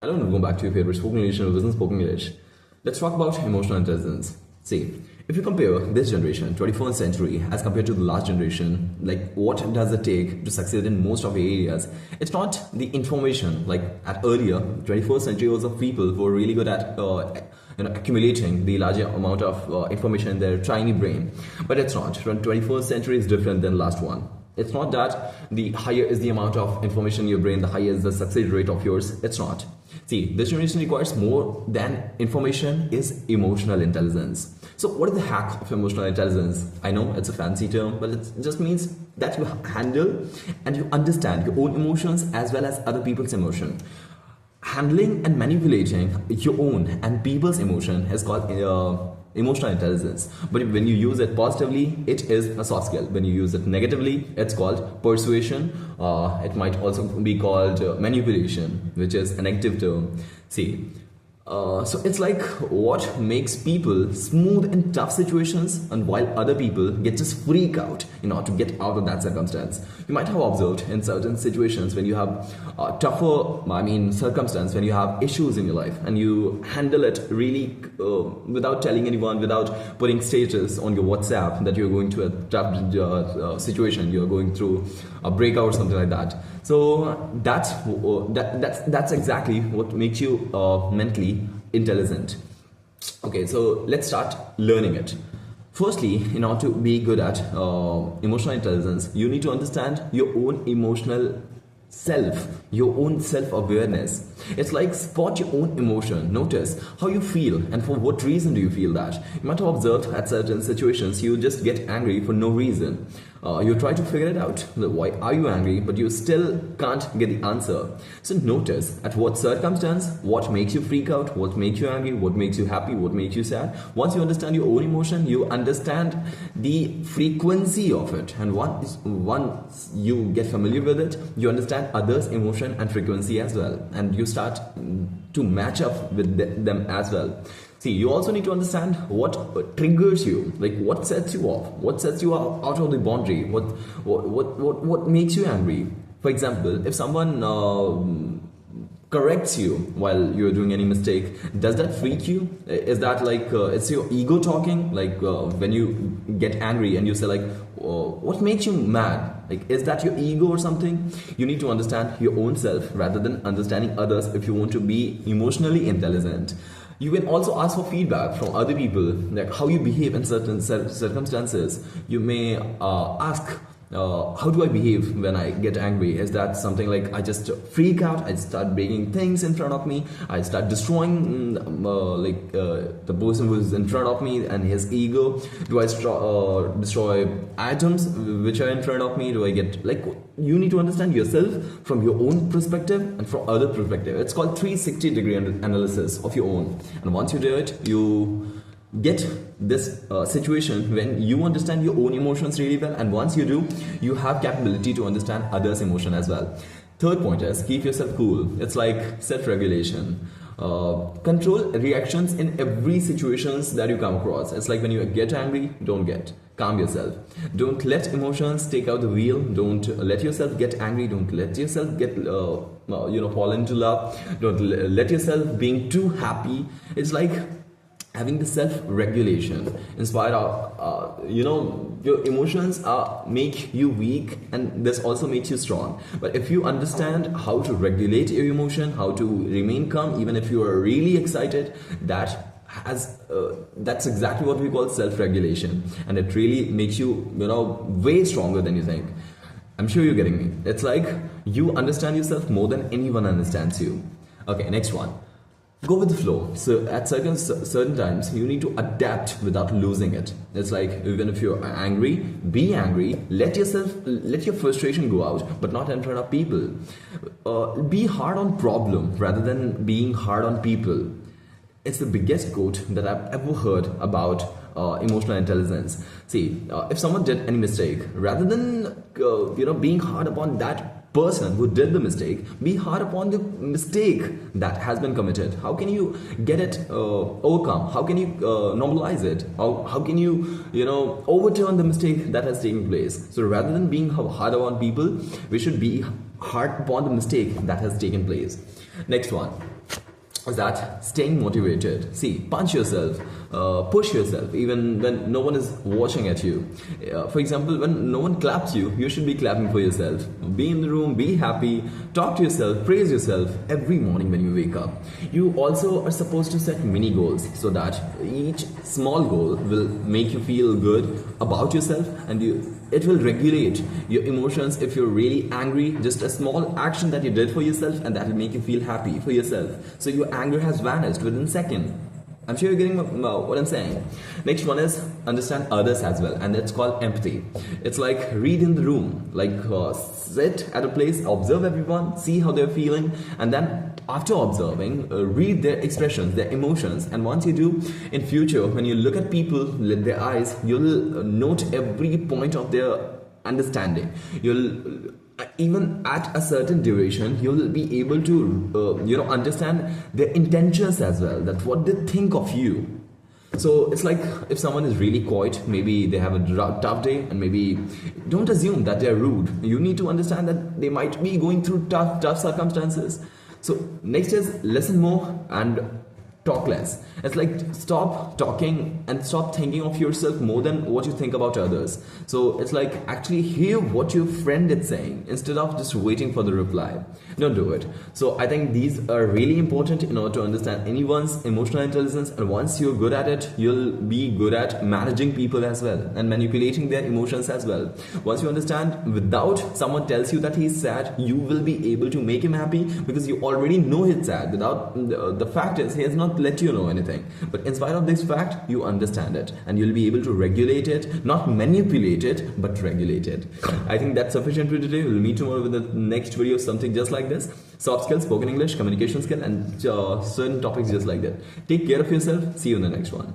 Hello and welcome back to your favorite spoken English and business spoken English. Let's talk about emotional intelligence. See, if you compare this generation, 21st century, as compared to the last generation, like what does it take to succeed in most of the areas? It's not the information like at earlier 21st century was of people who were really good at accumulating the larger amount of information in their tiny brain. But it's not. 21st century is different than last one. It's not that the higher is the amount of information in your brain, the higher is the success rate of yours. It's not. See, this generation requires more than information is emotional intelligence. So what is the hack of emotional intelligence? I know it's a fancy term, but it just means that you handle and you understand your own emotions as well as other people's emotion. Handling and manipulating your own and people's emotion is called emotional intelligence. But when you use it positively, it is a soft skill. When you use it negatively, it's called persuasion. It might also be called manipulation, which is a negative term. See, so it's like what makes people smooth in tough situations, and while other people get just freak out in order to get out of that circumstance. You might have observed in certain situations when you have tougher, circumstance, when you have issues in your life and you handle it really without telling anyone, without putting status on your WhatsApp that you're going to a tough situation, you're going through a breakout or something like that. So that's exactly what makes you mentally intelligent. Okay, so let's start learning it. Firstly, in order to be good at emotional intelligence, you need to understand your own emotional self, your own self-awareness. It's like spot your own emotion. Notice how you feel and for what reason do you feel that. You might have observed at certain situations you just get angry for no reason. You try to figure it out. Why are you angry? But you still can't get the answer. So notice at what circumstance, what makes you freak out, what makes you angry, what makes you happy, what makes you sad. Once you understand your own emotion, you understand the frequency of it. And once you get familiar with it, you understand others' emotion and frequency as well. And you start to match up with them as well. See, you also need to understand what triggers you, like what sets you off, what sets you out of the boundary, what makes you angry. For example, if someone corrects you while you're doing any mistake, does that freak you? Is that like it's your ego talking? Like when you get angry and you say like, what makes you mad? Like, is that your ego or something? You need to understand your own self rather than understanding others if you want to be emotionally intelligent. You can also ask for feedback from other people, like how you behave in certain circumstances. You may ask, how do I behave when I get angry? Is that something like I just freak out, I start breaking things in front of me, I start destroying the person who is in front of me and his ego? Do I destroy items which are in front of me? Do I get like, you need to understand yourself from your own perspective and from other perspective. It's called 360-degree analysis of your own. And once you do it, you get this situation when you understand your own emotions really well, and once you do, you have capability to understand others' emotion as well. Third point is keep yourself cool. It's like self-regulation. Control reactions in every situations that you come across. It's like when you get angry, calm yourself. Don't let emotions take out the wheel. Don't let yourself get angry. Don't let yourself get fall into love. Don't let yourself being too happy. It's like having the self-regulation inspired your emotions make you weak, and this also makes you strong. But if you understand how to regulate your emotion, how to remain calm even if you are really excited, that's exactly what we call self-regulation, and it really makes you way stronger than you think. I'm sure you're getting me. It's like you understand yourself more than anyone understands you. Okay, next one. Go with the flow. So at certain times, you need to adapt without losing it. It's like even if you're angry, be angry. Let your frustration go out, but not in front of people. Be hard on problem rather than being hard on people. It's the biggest quote that I've ever heard about emotional intelligence. See, if someone did any mistake, rather than being hard upon that person who did the mistake, be hard upon the mistake that has been committed. How can you get it overcome? How can you normalize it? How can you overturn the mistake that has taken place? So rather than being hard upon people, we should be hard upon the mistake that has taken place. Next one. is that staying motivated. See, punch yourself, push yourself, even when no one is watching at you. For example, when no one claps you, you should be clapping for yourself. Be in the room, be happy, talk to yourself, praise yourself every morning when you wake up. You also are supposed to set mini goals so that each small goal will make you feel good about yourself, and it will regulate your emotions. If you're really angry, just a small action that you did for yourself, and that will make you feel happy for yourself. So your anger has vanished within a second. I'm sure you're getting what I'm saying. Next one is understand others as well, and it's called empathy. It's like read in the room, like sit at a place, observe everyone, see how they're feeling, and then after observing, read their expressions, their emotions. And once you do, in future, when you look at people with their eyes, you'll note every point of their understanding. You'll even at a certain duration, you'll be able to understand their intentions as well, that what they think of you. So it's like if someone is really quiet, maybe they have a tough day, and maybe don't assume that they're rude. You need to understand that they might be going through tough circumstances. So next is listen more and talk less. It's like stop talking and stop thinking of yourself more than what you think about others. So it's like actually hear what your friend is saying instead of just waiting for the reply. Don't do it. So I think these are really important in order to understand anyone's emotional intelligence, and once you're good at it, you'll be good at managing people as well and manipulating their emotions as well. Once you understand, without someone tells you that he's sad, you will be able to make him happy because you already know he's sad. Without the fact is he has not let you know anything, but in spite of this fact, you understand it, and you'll be able to regulate it, not manipulate it, but regulate it. I think that's sufficient for today. We'll meet tomorrow with the next video, something just like this: soft skills, spoken English, communication skill, and certain topics just like that. Take care of yourself. See you in the next one.